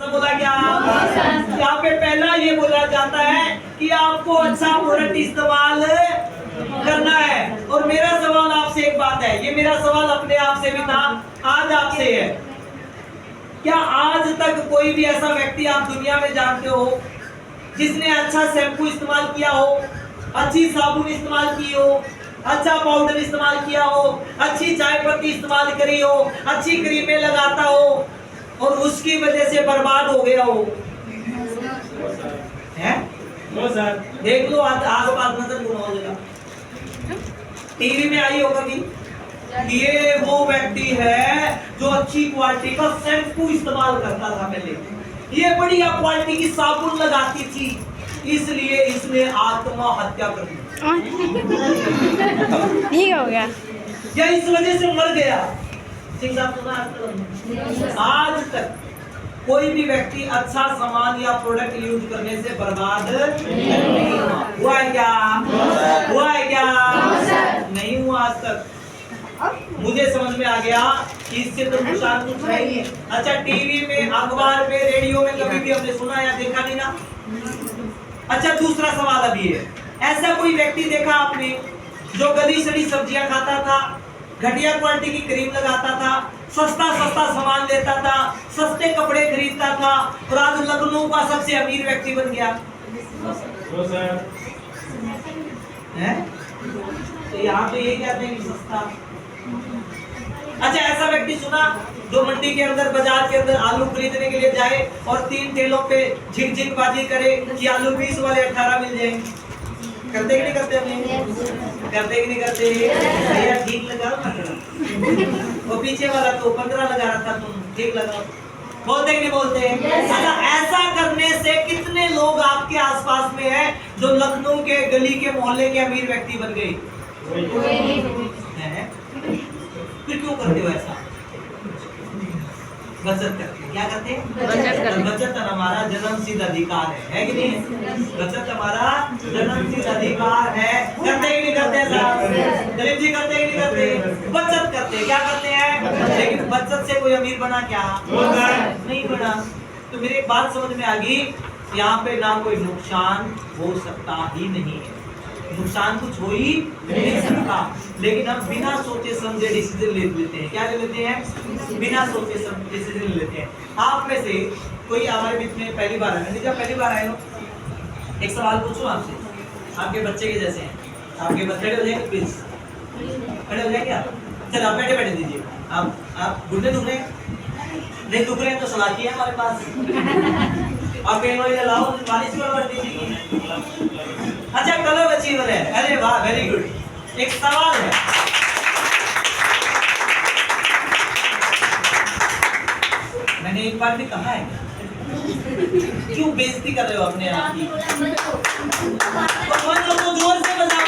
बोला क्या? यहाँ पे पहला ये बोला जाता है कि आपको अच्छा प्रोडक्ट इस्तेमाल करना है। और मेरा सवाल आपसे एक बात है, ये मेरा सवाल अपने आप से भी था, आज आपसे है, क्या आज तक कोई भी ऐसा व्यक्ति आप दुनिया में जानते हो जिसने अच्छा शैम्पू इस्तेमाल किया हो, अच्छी साबुन इस्तेमाल की हो, अच्छा पाउडर इस्तेमाल किया हो, अच्छी चाय पत्ती इस्तेमाल करी हो, अच्छी क्रीमें लगाता हो और उसकी वजह से बर्बाद हो गया हो? हैं? सर देख लो आस पास नजर घुमाओ जरा, टीवी में आई होगा कि ये वो व्यक्ति है जो अच्छी क्वालिटी का शैम्पू इस्तेमाल करता था पहले, ये बढ़िया क्वालिटी की साबुन लगाती थी, इसलिए इसने आत्महत्या कर दी। ठीक हो गया या इस वजह से मर गया। सिंह साहब सुना, आज तक कोई भी व्यक्ति अच्छा सामान या प्रोडक्ट यूज करने से बर्बाद नहीं हुआ है क्या? हुआ है क्या? नहीं हुआ आज तक। मुझे समझ में आ गया कि इससे तो नुकसान कुछ है ही। अच्छा, टीवी में, अखबार में, रेडियो में कभी भी हमने सुना या देखा नहीं ना। अच्छा, दूसरा सवाल अभी है, ऐसा कोई व्यक्ति देखा आपने जो गली सड़ी सब्जियां खाता था, घटिया क्वालिटी की क्रीम लगाता था, सस्ता सामान लेता था, सस्ते कपड़े खरीदता था और आज लखनऊ का सबसे अमीर व्यक्ति बन गया? है? तो यहाँ पे ये कहते हैं कि सस्ता। अच्छा, ऐसा व्यक्ति सुना जो मंडी के अंदर, बाजार के अंदर आलू खरीदने के लिए जाए और 3 ठेलों पे झिक बाजी करे कि आलू 20 वाले 18 मिल जाएंगे? करते कि नहीं करते? अपने करते कि नहीं करते? भैया ठीक लगाओ ना, वो पीछे वाला तो 15 लगा रहा था, तुम ठीक लगाओ। बोलते कि नहीं बोलते? अच्छा, ऐसा करने से कितने लोग आपके आसपास में हैं जो लखनऊ के गली के मोहल्ले के अमीर व्यक्ति बन गए? फिर क्यों करते हो ऐसा? बचत करते, क्या करते हैं? बचत हमारा जन्मसिद्ध अधिकार है कि नहीं? बचत हमारा जन्मसिद्ध अधिकार है। करते कि नहीं करते? गरीब जी करते कि नहीं करते? बचत करते, क्या करते हैं? लेकिन बचत से कोई अमीर बना क्या? नहीं बना। तो मेरी बात समझ में आ गई, यहाँ पे ना कोई नुकसान हो सकता ही नहीं है, नुकसान कुछ हो ही नहीं सकता, लेकिन हम बिना सोचे समझे डिसीजन ले लेते हैं। क्या ले लेते हैं? बिना सोचे समझे डिसीजन ले लेते हैं। आप में से कोई हमारे बीच में पहली बार है? जब पहली बार आए हो, एक सवाल पूछूं आपसे, आपके बच्चे के जैसे हैं, आपके बच्चे खड़े हो जाएंगे प्लीज, खड़े हो जाएंगे आप? चलो आप बैठे दीजिए। आप घुटने दुख रहे हैं? नहीं दुख रहे हैं तो सलाखी है हमारे पास, आप पेन वही लाओ, मालिश कर दीजिए। अच्छा, कलर अचीवर है, अरे वाह, वेरी गुड। एक सवाल है, मैंने एक बार भी कहा है, क्यों बेइज्जती कर रहे हो अपने आप की? तो जोर से बजाओ।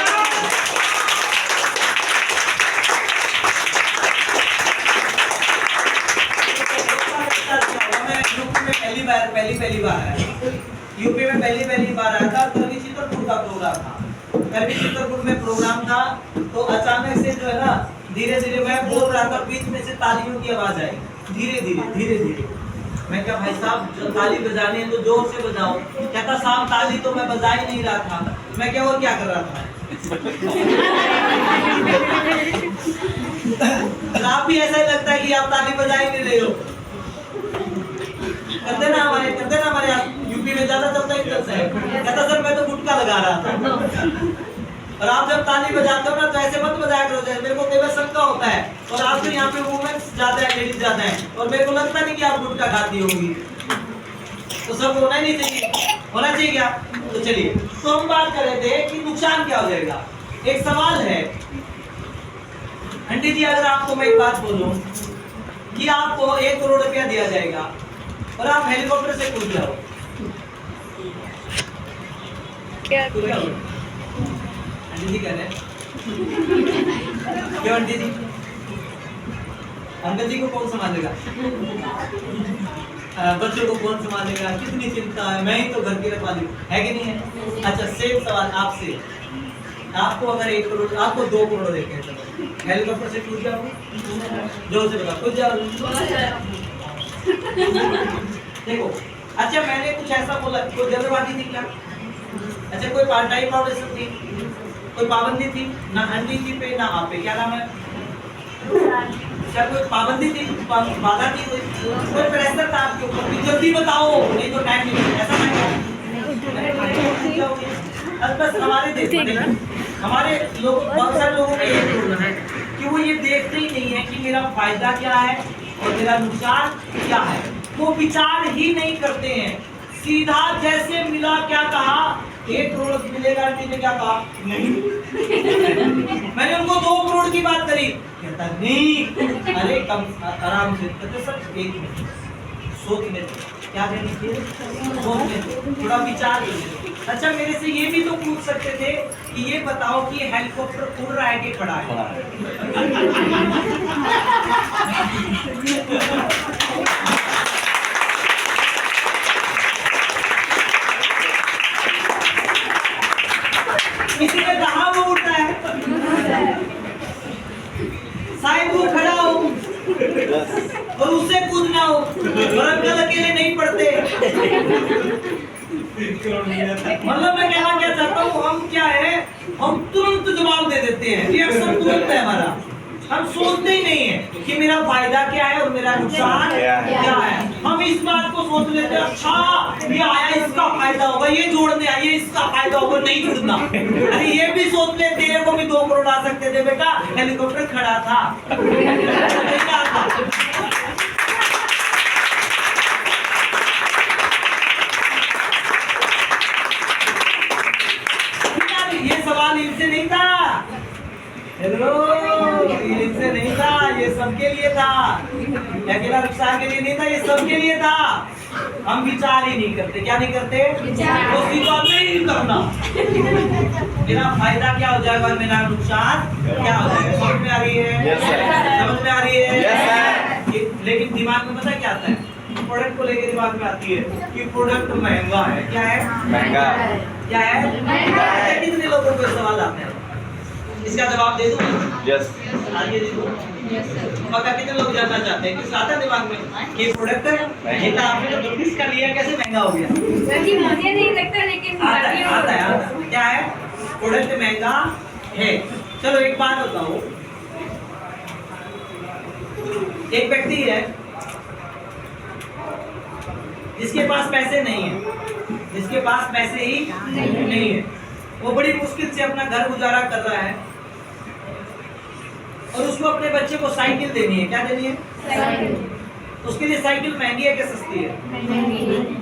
पहली बार आया यूपी में, पहली बार आया था। करवी चित्रकूट का प्रोग्राम था, करवी चित्रकूट में प्रोग्राम था, तो अचानक से जो है ना, धीरे धीरे मैं बोल रहा था, बीच में से तालियों की आवाज आई, धीरे धीरे। मैं क्या भाई साहब, जो ताली बजानी है तो जोर से बजाओ। कहता साहब ताली तो मैं बजा ही नहीं रहा था। मैं क्या, और क्या कर रहा था? आप भी ऐसा ही लगता है कि आप ताली बजा ही नहीं रहे हो। करते ना हमारे यूपी में ज्यादा चलता है। कहता सर मैं तो गुटखा लगा रहा था। और आप जब ताली बजाते हो ना तो ऐसे मत बजाया करो, जैसे मेरे को कई बार शंका होता है, और आप तो यहाँ पे वुमेन्स ज्यादा है, लेडीज ज्यादा है, और मेरे को लगता नहीं कि आप गुटखा खाती होगी, तो सब होना ही नहीं चाहिए, होना चाहिए क्या? तो चलिए, तो हम बात कर रहे थे कि नुकसान क्या हो जाएगा। एक सवाल है आंटी जी, अगर आपको मैं एक बात बोलूं कि आपको 1 करोड़ रुपया दिया जाएगा और आप हेलीकॉप्टर से कूद जाओ, क्या? आंटी जी कह रहे हैं क्यों? आंटी जी, अंकल जी को कौन संभालेगा? बच्चों को कौन संभालेगा? कितनी चिंता है, मैं ही तो घर की रखवाली है कि नहीं है? अच्छा, सेम सवाल आपसे, आपको अगर 1 करोड़, आपको 2 करोड़ देखे, हेलीकॉप्टर से कूद जाओ? जोर से बताओ, कूद जाओ। देखो, अच्छा मैंने कुछ ऐसा बोला, कोई जल्दबाजी थी क्या? अच्छा कोई पार्ट टाइम फाउंडेशन थी, कोई पाबंदी थी ना आंटी जी पे ना आप पे, क्या नाम है? क्या कोई पाबंदी थी, बाधा थी, कोई प्रेशर था आपके ऊपर कि जल्दी बताओ नहीं तो टाइम नहीं, ऐसा नहीं है? बस हमारे देश में हमारे लोग, बहुत सारे लोगों का ये प्रॉब्लम है कि वो ये देखते ही नहीं है कि मेरा फायदा क्या है और मेरा नुकसान क्या है। वो विचार ही नहीं करते हैं, सीधा जैसे मिला क्या कहा, 1 करोड़ मिलेगा, आंटी ने क्या कहा? नहीं। मैंने उनको 2 करोड़ की बात करी, कहता नहीं, अरे कम आराम से, कहते सर 1 मिनट सोचने दो, क्या कहने की सोचने दो, थोड़ा विचार कीजिए। अच्छा मेरे से ये भी तो पूछ सकते थे कि ये बताओ कि हेलीकॉप्टर उड़ रहा है कि खड़ा है? किसी ने कहा वो उड़ता है? शायद वो खड़ा हो और उससे कूदना हो, और अंकल अकेले नहीं पड़ते। मतलब मैं कहना क्या चाहता हूँ, हम क्या है, हम तुरंत जवाब दे देते हैं, रिएक्शन तुरंत है हमारा, हम सोचते ही नहीं है कि मेरा फायदा क्या है और मेरा नुकसान क्या है। हम इस बात को सोच लेते हैं, अच्छा ये आया इसका फायदा होगा, ये जोड़ने आइए इसका फायदा होगा, नहीं जुड़ना। अरे ये भी सोच ले, तेरे को भी 2 करोड़ आ सकते थे बेटा, हेलीकॉप्टर खड़ा था। ये सवाल इनसे नहीं था, हेलो, इनसे नहीं था, ये सबके लिए था, अकेला नुकसान के लिए नहीं था, ये सबके लिए था। हम विचार ही नहीं करते, क्या नहीं करते? तो सीधा नहीं करना, मेरा फायदा क्या हो जाएगा, मेरा नुकसान क्या हो जाएगा। समझ में आ रही है? समझ में आ रही है? लेकिन दिमाग में पता क्या आता है, प्रोडक्ट को लेके दिमाग में आती है कि प्रोडक्ट महंगा है। क्या है? महंगा। क्या है? महंगा। कितने लोगों को सवाल आते हैं, इसका जवाब दे दूं? यस। आगे दे दूं? Yes sir. पता कितने लोग जानना चाहते हैं, किस आता है दिमाग में कि प्रोडक्ट है महंगा, आपने तो 32 का लिया, कैसे महंगा हो गया? सर जी मुझे नहीं लगता, लेकिन आता है। क्या है? प्रोडक्ट महंगा है। चलो एक बात बताओ, एक व्यक्ति है जिसके पास पैसे नहीं है, जिसके पास पैसे ही नहीं है, वो बड़ी मुश्किल से अपना घर गुजारा कर रहा है और उसको अपने बच्चे को साइकिल देनी है। क्या देनी है? साइकिल। उसके लिए साइकिल महंगी है कि सस्ती है?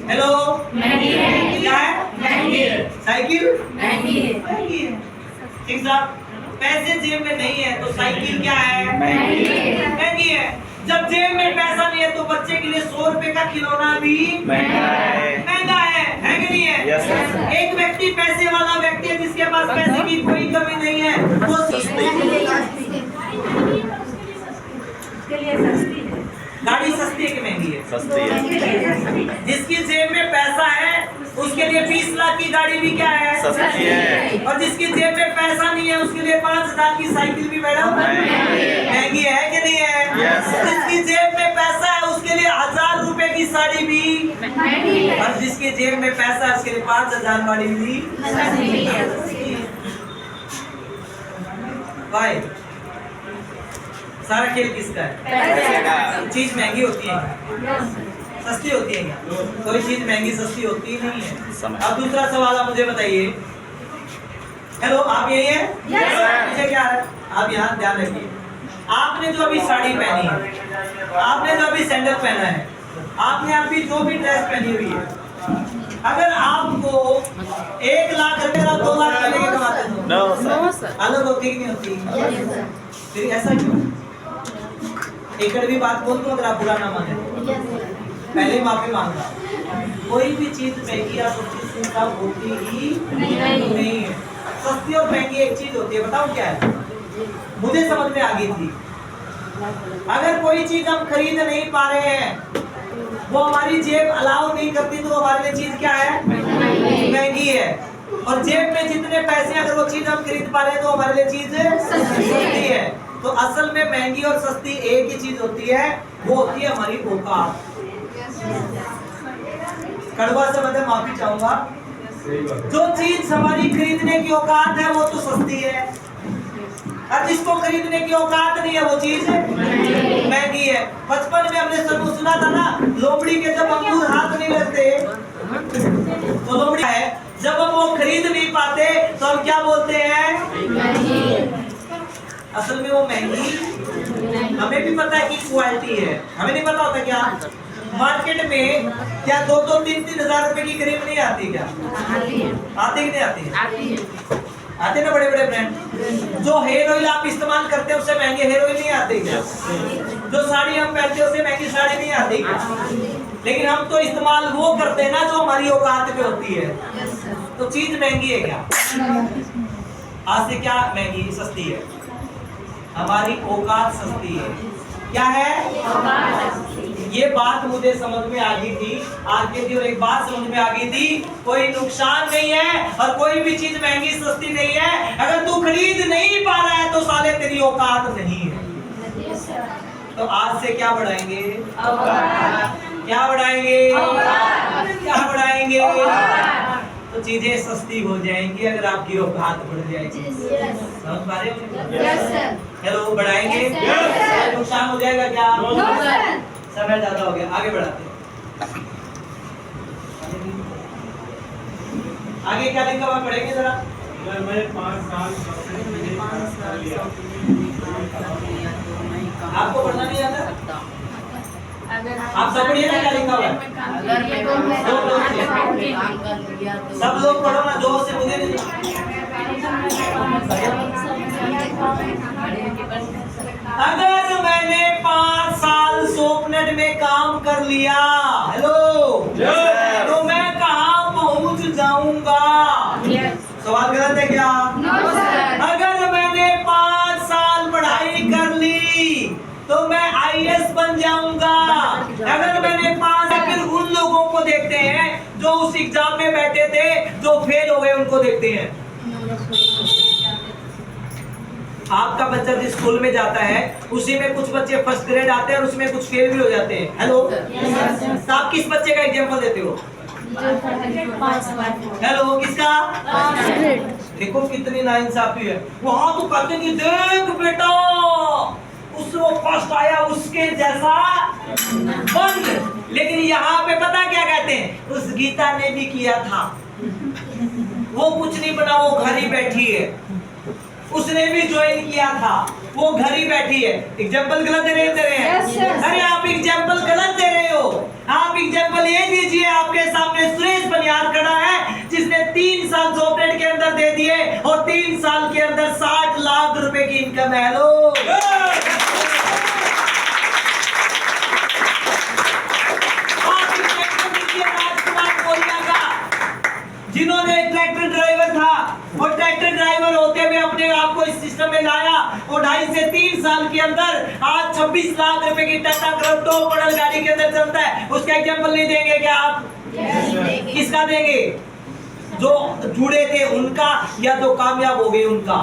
हेलो, महंगी है। क्या है? महंगी है। साइकिल महंगी है। ठीक साहब, पैसे जेब में नहीं है तो साइकिल क्या है? महंगी है। जब जेब में पैसा नहीं है तो बच्चे के लिए 100 रुपए का खिलौना भी महंगा है कि नहीं है? एक व्यक्ति पैसे वाला व्यक्ति है, जिसके पास पैसे की कोई कमी नहीं है, वो गाड़ी सस्ती है कि महंगी है? सस्ती है। जिसकी जेब में पैसा है उसके लिए 20 लाख की गाड़ी भी क्या है? सस्ती है। और जिसकी जेब में पैसा नहीं है उसके लिए 5,000 की साइकिल भी मैडम महंगी है कि नहीं है? जिसकी जेब में पैसा है उसके लिए 1000 रुपए की साड़ी भी, और जिसकी जेब में पैसा है उसके लिए 5000 वाली भी। भाई सारा खेल किसका है? चीज महंगी होती है, सस्ती होती है क्या? कोई चीज महंगी सस्ती होती नहीं है। अब दूसरा सवाल आप मुझे बताइए। हेलो, आप यही है? मुझे क्या है, आप यहाँ ध्यान रखिए। आपने जो अभी साड़ी पहनी है, आपने जो अभी सैंडल पहना है, आपने अभी जो भी ड्रेस पहनी हुई है, अगर आपको 1 लाख रुपए 2 लाख लेके कमाते हो, अलग होती कि नहीं होती? फिर ऐसा क्यों? एक भी बात बोल दो, अगर आप बुरा ना माने पहले माफी मांगना। कोई भी चीज महंगी या सस्ती होती ही नहीं है। सस्ती और महंगी एक चीज होती है, बताओ क्या है? मुझे समझ में आ गई थी, अगर कोई चीज हम खरीद नहीं पा रहे हैं, वो हमारी जेब अलाउ नहीं करती, तो हमारे लिए चीज क्या है? महंगी है। और जेब में जितने पैसे, अगर वो चीज हम खरीद पा रहे हैं तो हमारे लिए चीज सस्ती है। तो असल में महंगी और सस्ती एक ही चीज होती है, वो होती है हमारी औकात। कड़वा शब्द है, माफी चाहूंगा। जो चीज हमारी खरीदने की औकात है वो तो सस्ती है, और जिसको खरीदने की औकात नहीं है वो चीज महंगी है। बचपन में हमने सबको सुना था ना, लोमड़ी के जब अंगूर हाथ नहीं लगते तो लोमड़ी है, जब हम वो खरीद नहीं पाते तो हम क्या बोलते हैं? असल में वो महंगी, हमें भी पता है कि क्वालिटी है, हमें नहीं पता होता क्या मार्केट में क्या 2-3 हजार रुपए की क्रीम नहीं आती क्या? आती कि नहीं आती? आते ना बड़े बड़े ब्रांड। जो हेयर ऑयल आप इस्तेमाल करते हैं उससे महंगे हेयर ऑयल नहीं आते क्या? जो साड़ी हम पहनते हैं उससे महंगी साड़ी नहीं आती क्या? लेकिन हम तो इस्तेमाल वो करते हैं ना जो हमारी औकात पे होती है। तो चीज महंगी है क्या? आज से क्या महंगी? सस्ती है। हमारी औकात सस्ती है। क्या है? ये बात मुझे समझ में आ गई थी आज के दिन, एक बात समझ में आ गई थी, कोई नुकसान नहीं है और कोई भी चीज महंगी सस्ती नहीं है। अगर तू खरीद नहीं पा रहा है तो साले तेरी औकात नहीं है। तो आज से क्या बढ़ाएंगे? क्या बढ़ाएंगे? क्या बढ़ाएंगे? तो चीजें सस्ती हो जाएंगी अगर आपकी औकात बढ़ जाएगी। समझ पा रहे हो? हेलो, बढ़ाएंगे? नुकसान हो जाएगा क्या? समय ज्यादा हो गया, आगे बढ़ाते हैं। आगे क्या लिखा हुआ पढ़ेंगे जरा। मैंने 5 साल आपको पढ़ना नहीं आता? आप सब पढ़िए ना क्या लिखा हुआ है। सब लोग पढ़ो ना, जोर से, मुझे नहीं। अगर मैंने 5 साल सोपनेट में काम कर लिया, हेलो, तो मैं कहाँ पहुँच जाऊंगा? सवाल गलत है क्या? अगर मैंने 5 साल पढ़ाई कर ली तो मैं IAS बन जाऊंगा। अगर मैंने 5, फिर उन लोगों को देखते हैं जो उस एग्जाम में बैठे थे, जो फेल हो गए, उनको देखते हैं। आपका बच्चा जिस स्कूल में जाता है उसी में कुछ बच्चे फर्स्ट ग्रेड आते हैं और उसमें कुछ फेल भी हो जाते हैं। हेलो, तो आप किस बच्चे का एग्जांपल देते हो? हेलो, किसका? देखो कितनी नाइंसाफी है। वहां तो कहते हैं देख बेटा उसको फर्स्ट आया उसके जैसा बन, लेकिन यहाँ पे पता क्या कहते हैं? उस गीता ने भी किया था, वो कुछ नहीं बना, वो घर ही बैठी है। उसने भी ज्वाइन किया था, वो घर ही बैठी है। एग्जाम्पल गलत दे रहे हैं। अरे आप एग्जाम्पल गलत दे रहे हो। आप एग्जाम्पल ये दीजिए, आपके सामने सुरेश बनियार खड़ा है जिसने 3 साल सॉफ्टवेयर के अंदर दे दिए और 3 साल के अंदर 60 लाख रुपए की इनकम है। लो, जिन्होंने ट्रैक्टर ड्राइवर था और ट्रैक्टर ड्राइवर होते हुए अपने आप को इस सिस्टम में लाया और 2.5 से 3 साल के अंदर आज 26 लाख रुपए की टाटा क्रॉप टॉप मॉडल गाड़ी के अंदर चलता है। उसका एग्जांपल नहीं देंगे क्या आप? किसका देंगे? जो जुड़े थे उनका या जो कामयाब हो गए उनका?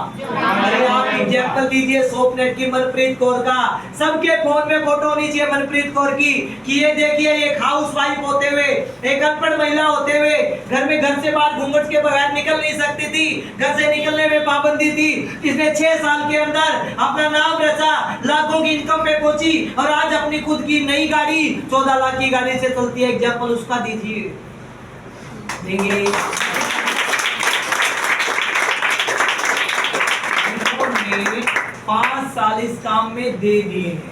अरे आप एग्जांपल दीजिए सोपनेट की मनप्रीत कौर का। सबके फोन में फोटो होनी चाहिए मनप्रीत कौर की कि ये देखिए एक हाउस वाइफ होते हुए, एक अनपढ़ महिला होते हुए घर से बाहर घूंघट के बगैर निकल नहीं सकती थी, घर से निकलने में पाबंदी थी। इसने 6 साल के अंदर अपना नाम रचा, लाखों की इनकम पे पहुंची और आज अपनी खुद की नई गाड़ी 14 लाख की गाड़ी से चलती है। एग्जांपल उसका दीजिए। देंगे? 5 साल इस काम में दे दिए हैं,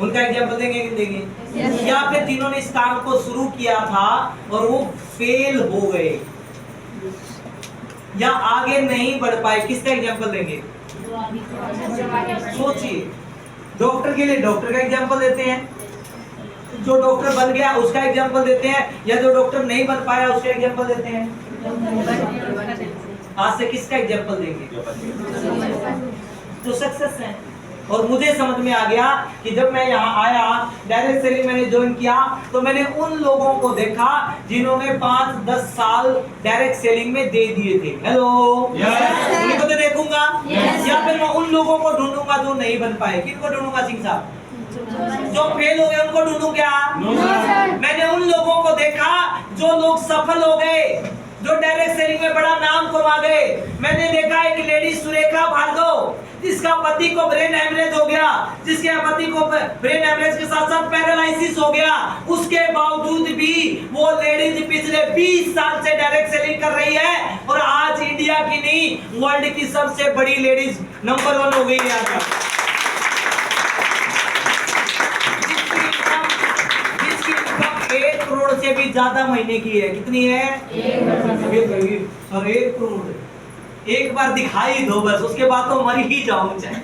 उनका एग्जाम्पल देंगे कि देंगे? या फिर जिन्होंने इस काम को शुरू किया था और वो फेल हो गए या आगे नहीं बढ़ पाए, किसका एग्जाम्पल देंगे? सोचिए। डॉक्टर के लिए डॉक्टर का एग्जाम्पल देते हैं, जो डॉक्टर बन गया उसका एग्जाम्पल देते हैं, या जो डॉक्टर नहीं बन पाया उसका एग्जाम्पल देते हैं। आज से किसका एग्जाम्पल देंगे? जो सक्सेस है। और मुझे समझ में आ गया कि जब मैं यहाँ आया, डायरेक्ट सेलिंग मैंने ज्वाइन किया, तो मैंने उन लोगों को देखा जिन्होंने 5-10 साल डायरेक्ट सेलिंग में दे दिए थे। हेलो, उनको तो देखूंगा या फिर मैं उन लोगों को ढूंढूंगा जो नहीं बन पाए। किनको ढूंढूंगा सिंह साहब? जो फेल हो गए उनको ढूंढूं क्या? No sir. मैंने उन लोगों को देखा जो लोग सफल हो गए, जो डायरेक्ट सेलिंग में बड़ा नाम कमा गए। मैंने देखा एक लेडी सुरेखा भार्गव, जिसका पति को ब्रेन हेमरेज हो गया, जिसके पति को ब्रेन हेमरेज के साथ साथ पैरालिसिस हो गया, उसके बावजूद भी वो लेडीज पिछले 20 साल से डायरेक्ट सेलिंग कर रही है और आज इंडिया की नहीं वर्ल्ड की सबसे बड़ी लेडीज नंबर 1 हो गई है आज। जिसकी इनकम 1 करोड़ से भी ज्यादा महीने की है। कितनी है? 1 करोड़। एक बार दिखाई दो बस, उसके बाद तो मर ही जाऊं चाहे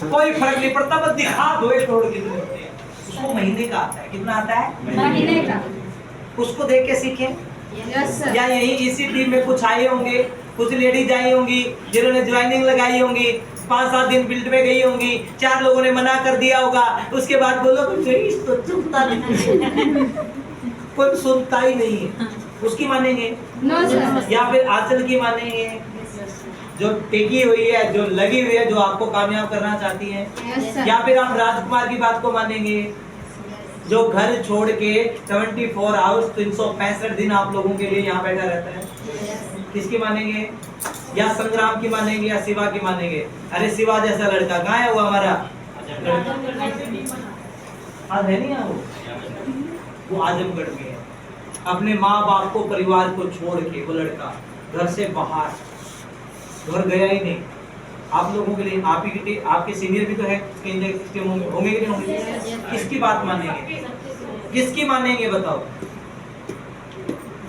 कोई फर्क नहीं पड़ता, बस दिखा दो 1 करोड़ कितने होते हैं। उसको महीने का आता है। कितना आता है? महीने का। उसको देख के सीखें। Yes sir. या यही इसी टीम में कुछ आए होंगे, कुछ लेडीज आई होंगी जिन्होंने ज्वाइनिंग लगाई होंगी, 5-7 दिन बिल्ड में गई होंगी, 4 लोगों ने मना कर दिया होगा, उसके बाद बोलो तो चुपता नहीं कोई सुनता ही नहीं है, उसकी मानेंगे? No sir. या फिर आंचल की मानेंगे, जो टेकी हुई है, जो लगी हुई है, जो आपको कामयाब करना चाहती है? Yes sir. या फिर आप राजकुमार की बात को मानेंगे, जो घर छोड़ के 24 आवर्स 365 दिन आप लोगों के लिए यहाँ बैठा रहता है? किसकी मानेंगे? या संग्राम की मानेंगे या शिवा की मानेंगे? अरे शिवा जैसा लड़का कहाँ है वो हमारा? आज है नहीं यहाँ वो आजमगढ़ में है। अपने माँ बाप को, परिवार को छोड़ के वो लड़का घर से बाहर, घर गया ही नहीं। आप लोगों के लिए आप ही आपके सीनियर भी तो है, होंगे कि नहीं होंगे? किसकी बात मानेंगे? किसकी मानेंगे बताओ?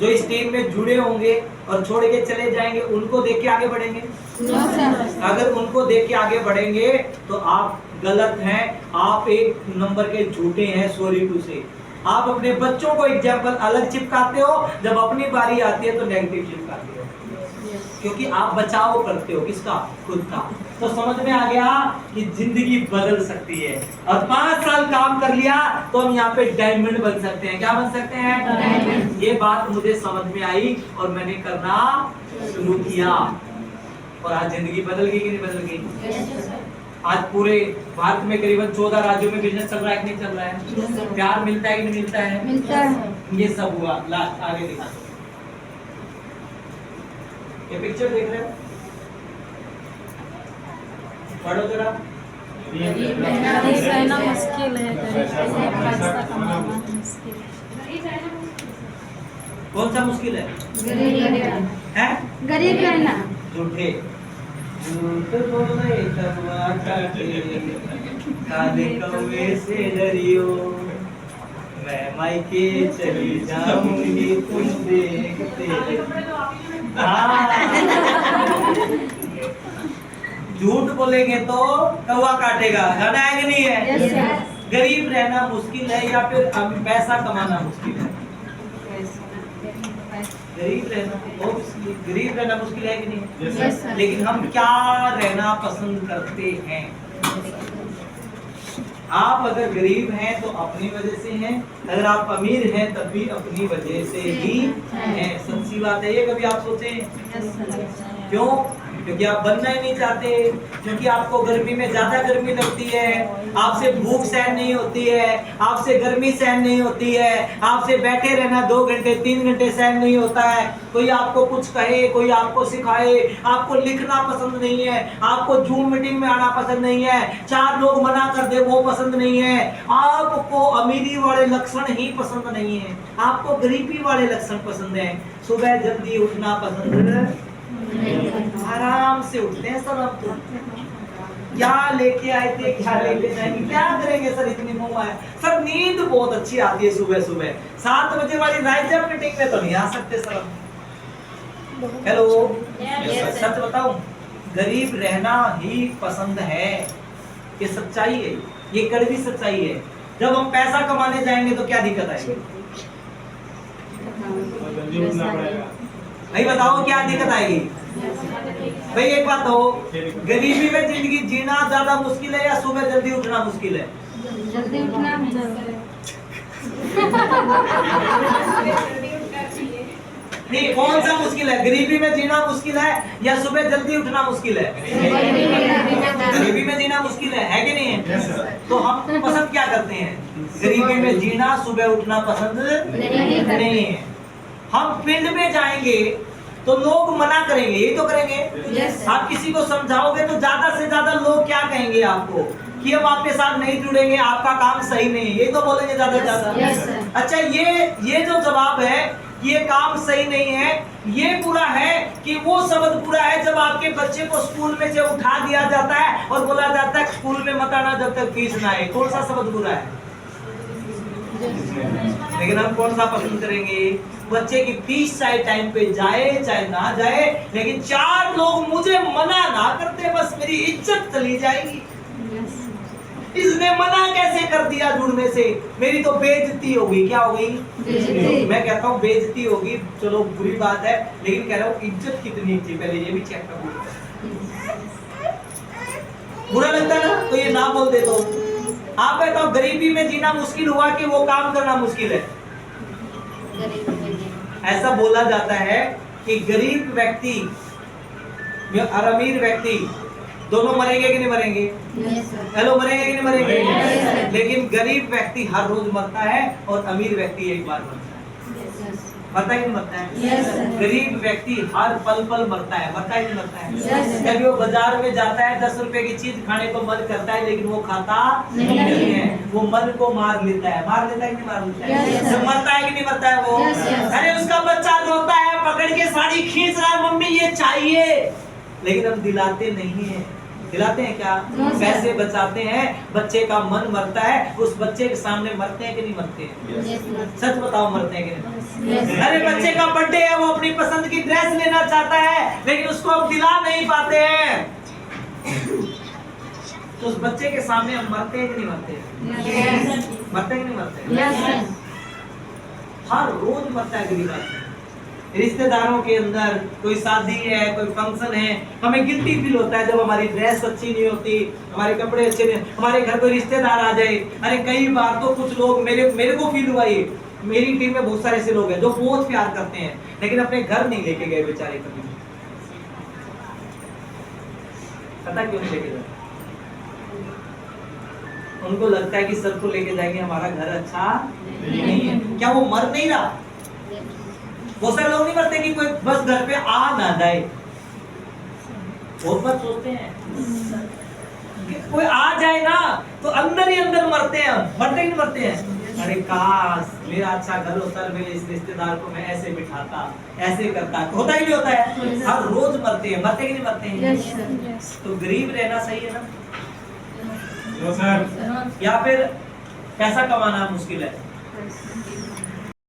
जो इस टीम में जुड़े होंगे और छोड़ के चले जाएंगे, उनको देख के आगे बढ़ेंगे? No sir. अगर उनको देख के आगे बढ़ेंगे तो आप गलत हैं, आप 1 नंबर के झूठे हैं। सॉरी टू से आप अपने बच्चों को एग्जाम्पल अलग चिपकाते हो, जब अपनी बारी आती है तो नेगेटिव चिपकाते हो, क्योंकि आप बचाव करते हो किसका? खुद का। तो समझ में आ गया कि जिंदगी बदल सकती है, और 5 साल काम कर लिया तो हम यहाँ पे डायमंड बन सकते हैं। क्या बन सकते हैं? डायमंड। ये बात मुझे समझ में आई और मैंने करना शुरू किया, और आज जिंदगी बदल गई कि नहीं बदल गई? आज पूरे भारत में करीबन 14 राज्यों में बिजनेस चल रहा है कि नहीं चल रहा है? प्यार मिलता है कि नहीं मिलता है? मिलता है। ये सब हुआ। लास्ट आगे दिखा, ये पिक्चर देख रहे हो, पढ़ो जरा। गरीब रहना मुश्किल है, पैसा कमाना मुश्किल है। कौन सा मुश्किल है? गरीब हैं? गरीब रहना। झूठे झूठ बोले तबवा काटे, काले कौवे से डरियो, मैं मायके चली जाऊंगी तुम देखते। झूठ बोलेंगे तो कौवा काटेगा, गाना है कि नहीं है? Yes sir. गरीब रहना मुश्किल है या फिर पैसा कमाना मुश्किल है? गरीब रहना मुश्किल है कि नहीं? Yes sir. लेकिन हम क्या रहना पसंद करते हैं? आप अगर गरीब हैं तो अपनी वजह से हैं, अगर आप अमीर हैं तब भी अपनी वजह से ही हैं। सच्ची बात है ये, कभी आप सोचें क्यों? क्योंकि आप बनना ही नहीं चाहते, क्योंकि आपको गर्मी में ज्यादा गर्मी लगती है, आपसे भूख सहन नहीं होती है, आपसे गर्मी सहन नहीं होती है, आपसे बैठे रहना 2 घंटे 3 घंटे सहन नहीं होता है, कोई आपको कुछ कहे, कोई आपको सिखाए, आपको लिखना पसंद नहीं है, आपको जूम मीटिंग में आना पसंद नहीं है, 4 लोग मना कर दे वो पसंद नहीं है, आपको अमीरी वाले लक्षण ही पसंद नहीं है, आपको गरीबी वाले लक्षण पसंद है, सुबह जल्दी उठना पसंद, आराम से उठते हैं सब। अब तो क्या लेके आए थे, क्या लेके जाएंगे, क्या करेंगे सर, इतनी मुंह आए सर। नींद बहुत अच्छी आती है सुबह सुबह, 7 बजे वाली राइज अप मीटिंग में तो नहीं आ सकते सर। हेलो, सच बताऊं, गरीब रहना ही पसंद है, ये सच्चाई है, ये कड़वी सच्चाई है। जब हम पैसा कमाने जाएंगे तो क्या दिक्कत आएगी? जल्दी उठना पड़ेगा। भाई बताओ क्या दिक्कत आएगी? भाई एक बात हो, गरीबी में जिंदगी जीना ज्यादा मुश्किल है या सुबह जल्दी उठना मुश्किल है? जल्दी उठना। नहीं, कौन सा मुश्किल है? गरीबी में जीना मुश्किल है या सुबह जल्दी उठना मुश्किल है? गरीबी में जीना मुश्किल है कि नहीं है? तो हम पसंद क्या करते हैं? गरीबी में जीना, सुबह उठना पसंद नहीं है। हम पिंड में जाएंगे तो लोग मना करेंगे, यही तो करेंगे। आप किसी को समझाओगे तो ज्यादा से ज्यादा लोग क्या कहेंगे आपको कि हम आपके साथ नहीं जुड़ेंगे, आपका काम सही नहीं है, यही तो बोलेंगे ज्यादा से ज्यादा। अच्छा, ये जो जवाब है ये काम सही नहीं है, ये बुरा है कि वो शब्द बुरा है जब आपके बच्चे को स्कूल में से उठा दिया जाता है और बोला जाता है स्कूल में मत आना जब तक फीस ना आए। कौन सा शब्द बुरा है? लेकिन हम कौन सा पसंद करेंगे? बच्चे की फीस चाहे टाइम पे जाए चाहे ना जाए, लेकिन 4 लोग मुझे मना ना करते बस मेरी इज्जत चली जाएगी। इसने मना कैसे कर दिया जुड़ने से, मेरी तो बेइज्जती होगी। क्या हो गई? मैं कहता हूँ बेइज्जती होगी, चलो बुरी बात है, लेकिन कह रहा हूँ इज्जत कितनी थी पहले ये भी चेक कर। बुरा लगता है ना, तो ये ना बोल दे। तो आप बताओ गरीबी में जीना मुश्किल हुआ कि वो काम करना मुश्किल है? ऐसा बोला जाता है कि गरीब व्यक्ति और अमीर व्यक्ति दोनों मरेंगे कि नहीं मरेंगे? हेलो, मरेंगे कि नहीं मरेंगे? लेकिन गरीब व्यक्ति हर रोज मरता है और अमीर व्यक्ति एक बार मरता है। मरता है कि नहीं मरता है? गरीब व्यक्ति हर पल पल मरता है। मरता है कि नहीं मरता है? कभी वो बाजार में जाता है, 10 रुपए की चीज खाने को मन करता है लेकिन वो खाता नहीं है, वो मन को मार लेता है। मार लेता है कि नहीं मार लेता है? तो मरता है कि नहीं मरता है वो? अरे उसका बच्चा रोता है, पकड़ के साड़ी खींच रहा है, मम्मी ये चाहिए, लेकिन हम दिलाते नहीं है। दिलाते हैं क्या? पैसे बचाते हैं, बच्चे का मन मरता है, उस बच्चे के सामने मरते हैं कि नहीं मरते हैं? सच बताओ, मरते हैं कि नहीं? अरे बच्चे का बर्थडे है, वो अपनी पसंद की ड्रेस लेना चाहता है लेकिन उसको हम दिला नहीं पाते हैं, तो उस बच्चे के सामने हम मरते हैं कि नहीं मरते हैं? मरते हैं कि नहीं मरते हैं? हर रोज मरता है गरीब आदमी। रिश्तेदारों के अंदर कोई शादी है, कोई फंक्शन है, हमें गिल्टी फील होता है जब हमारी ड्रेस अच्छी नहीं होती, हमारे कपड़े अच्छे नहीं, हमारे घर कोई रिश्तेदार आ जाए। अरे कई बार तो कुछ लोग, मेरे को फील हुआ ये, मेरी टीम में बहुत सारे ऐसे लोग हैं जो बहुत प्यार करते हैं लेकिन अपने घर नहीं लेके गए बेचारे कभी। पता क्यों नहीं लेके गए? उनको लगता है कि सर को लेके जाएंगे हमारा घर अच्छा नहीं है। क्या वो मर नहीं रहा? बहुत सारे लोग नहीं मरते कि कोई बस घर पे आ ना जाए, बहुत बार सोचते हैं कि कोई आ जाए ना तो अंदर ही अंदर मरते हैं। मरते ही नहीं मरते हैं? अरे काश मेरा अच्छा घर होता, मेरे इस रिश्तेदार को मैं ऐसे बिठाता, ऐसे करता। होता ही नहीं होता है, हर रोज मरते हैं। मरते कि नहीं मरते हैं? तो गरीब रहना सही है ना? या फिर पैसा कमाना मुश्किल है?